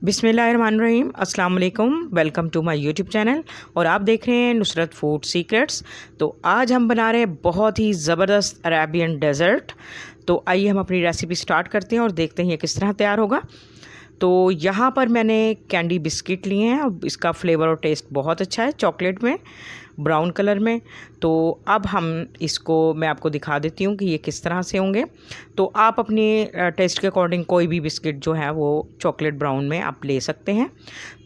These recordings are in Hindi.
बिस्मिल्लाहिर्रहमानिर्रहीम, अस्सलाम वालेकुम। Welcome to my YouTube channel और आप देख रहे हैं नुसरत फूड सीक्रेट्स। तो आज हम बना रहे हैं बहुत ही ज़बरदस्त अरेबियन डेज़र्ट। तो आइए हम अपनी रेसिपी स्टार्ट करते हैं और देखते हैं ये किस तरह तैयार होगा। तो यहाँ पर मैंने कैंडी बिस्किट लिए हैं और इसका फ्लेवर और टेस्ट बहुत अच्छा है, चॉकलेट में, ब्राउन कलर में। तो अब हम इसको मैं आपको दिखा देती हूँ कि ये किस तरह से होंगे। तो आप अपने टेस्ट के अकॉर्डिंग कोई भी बिस्किट जो है वो चॉकलेट ब्राउन में आप ले सकते हैं।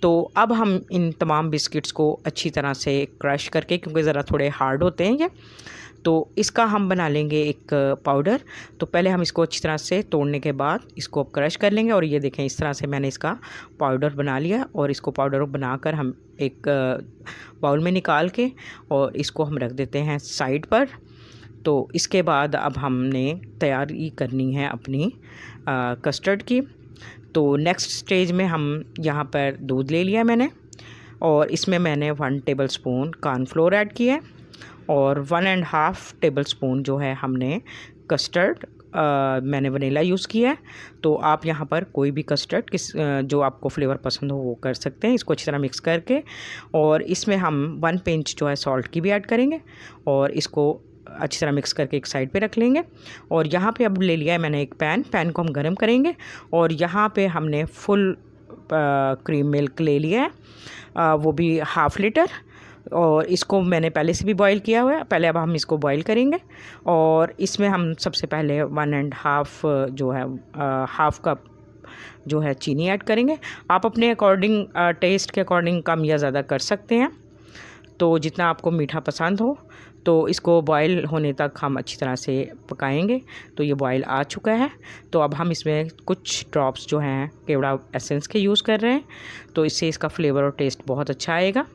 तो अब हम इन तमाम बिस्किट्स को अच्छी तरह से क्रश करके, क्योंकि ज़रा थोड़े हार्ड होते हैं ये, तो इसका हम बना लेंगे एक पाउडर। तो पहले हम इसको अच्छी तरह से तोड़ने के बाद इसको क्रश कर लेंगे। और ये देखें, इस तरह से मैंने इसका पाउडर बना लिया और इसको पाउडर बनाकर हम एक बाउल में निकाल के और इसको हम रख देते हैं साइड पर। तो इसके बाद अब हमने तैयारी करनी है अपनी कस्टर्ड की। तो नेक्स्ट स्टेज में हम यहाँ पर दूध ले लिया मैंने और इसमें मैंने 1 टेबलस्पून कॉर्नफ्लोर ऐड किया है और 1.5 टेबलस्पून जो है हमने कस्टर्ड मैंने वनीला यूज़ किया है। तो आप यहाँ पर कोई भी कस्टर्ड जो आपको फ्लेवर पसंद हो वो कर सकते हैं। इसको अच्छी तरह मिक्स करके और इसमें हम 1 पिंच जो है सॉल्ट की भी ऐड करेंगे और इसको अच्छी तरह मिक्स करके एक साइड पे रख लेंगे। और यहाँ पे अब ले लिया है मैंने एक पैन को हम गर्म करेंगे और यहाँ पे हमने फुल क्रीम मिल्क ले लिया है, वो भी 1/2 लीटर। और इसको मैंने पहले से भी बॉईल किया हुआ है। पहले अब हम इसको बॉईल करेंगे और इसमें हम सबसे पहले 1.5 जो है 1/2 कप जो है चीनी ऐड करेंगे। आप अपने अकॉर्डिंग टेस्ट के अकॉर्डिंग कम या ज़्यादा कर सकते हैं, तो जितना आपको मीठा पसंद हो। तो इसको बॉईल होने तक हम अच्छी तरह से पकाएंगे। तो ये बॉईल आ चुका है। तो अब हम इसमें कुछ ड्रॉप्स जो हैं केवड़ा एसेंस के यूज़ कर रहे हैं। तो इससे इसका फ्लेवर और टेस्ट बहुत अच्छा आएगा।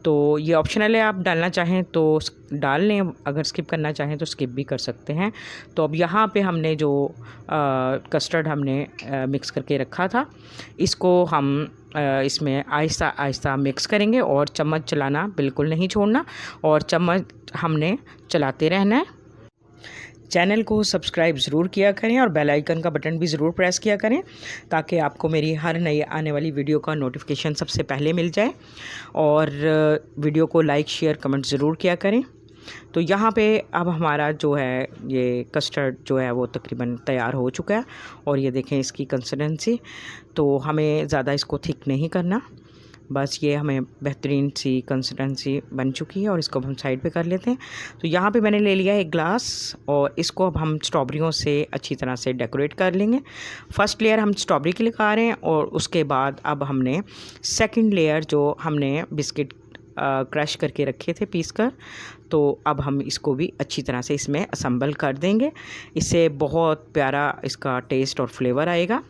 तो ये ऑप्शनल है, आप डालना चाहें तो डाल लें, अगर स्किप करना चाहें तो स्किप भी कर सकते हैं। तो अब यहाँ पे हमने जो कस्टर्ड हमने मिक्स करके रखा था, इसको हम इसमें आहिस्ता आहिस्ता मिक्स करेंगे और चम्मच चलाना बिल्कुल नहीं छोड़ना और चम्मच हमने चलाते रहना है। चैनल को सब्सक्राइब ज़रूर किया करें और बेल आइकन का बटन भी ज़रूर प्रेस किया करें ताकि आपको मेरी हर नई आने वाली वीडियो का नोटिफिकेशन सबसे पहले मिल जाए। और वीडियो को लाइक शेयर कमेंट ज़रूर किया करें। तो यहाँ पे अब हमारा जो है ये कस्टर्ड जो है वो तकरीबन तैयार हो चुका है और ये देखें इसकी कंसिस्टेंसी। तो हमें ज़्यादा इसको थिक नहीं करना, बस ये हमें बेहतरीन सी कंसिस्टेंसी बन चुकी है और इसको अब हम साइड पे कर लेते हैं। तो यहाँ पे मैंने ले लिया एक ग्लास और इसको अब हम स्ट्रॉबेरियों से अच्छी तरह से डेकोरेट कर लेंगे। फर्स्ट लेयर हम स्ट्रॉबेरी की लगा रहे हैं और उसके बाद अब हमने सेकंड लेयर जो हमने बिस्किट क्रश करके रखे थे पीस कर, तो अब हम इसको भी अच्छी तरह से इसमें असम्बल कर देंगे। इससे बहुत प्यारा इसका टेस्ट और फ्लेवर आएगा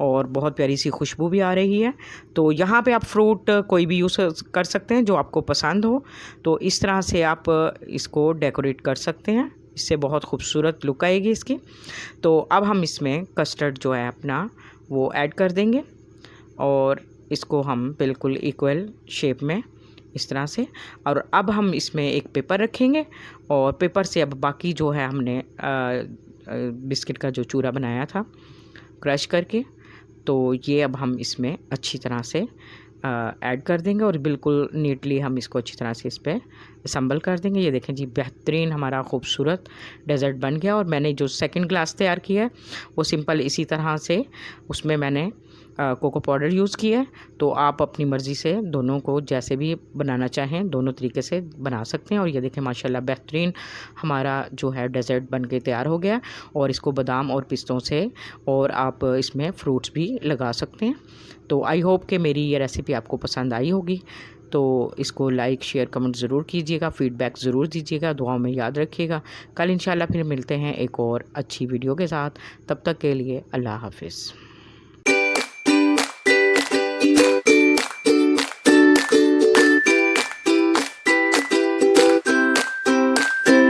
और बहुत प्यारी सी खुशबू भी आ रही है। तो यहाँ पे आप फ्रूट कोई भी यूज़ कर सकते हैं जो आपको पसंद हो। तो इस तरह से आप इसको डेकोरेट कर सकते हैं, इससे बहुत खूबसूरत लुक आएगी इसकी। तो अब हम इसमें कस्टर्ड जो है अपना वो ऐड कर देंगे और इसको हम बिल्कुल इक्वल शेप में इस तरह से। और अब हम इसमें एक पेपर रखेंगे और पेपर से अब बाकी जो है हमने बिस्किट का जो चूरा बनाया था क्रश करके, तो ये अब हम इसमें अच्छी तरह से ऐड कर देंगे और बिल्कुल नीटली हम इसको अच्छी तरह से इस पर असम्बल कर देंगे। ये देखें जी, बेहतरीन हमारा खूबसूरत डेज़र्ट बन गया। और मैंने जो सेकंड ग्लास तैयार किया है वो सिंपल इसी तरह से, उसमें मैंने कोको पाउडर यूज़ किया है। तो आप अपनी मर्ज़ी से दोनों को जैसे भी बनाना चाहें दोनों तरीके से बना सकते हैं। और ये देखें माशाल्लाह बेहतरीन हमारा जो है डेज़र्ट बन के तैयार हो गया। और इसको बादाम और पिस्तों से और आप इसमें फ्रूट्स भी लगा सकते हैं। तो आई होप कि मेरी ये रेसिपी आपको पसंद आई होगी। तो इसको लाइक शेयर कमेंट ज़रूर कीजिएगा, फ़ीडबैक ज़रूर दीजिएगा, दुआओं में याद रखिएगा। कल इंशाल्लाह फिर मिलते हैं एक और अच्छी वीडियो के साथ। तब तक के लिए अल्लाह हाफ़िज़।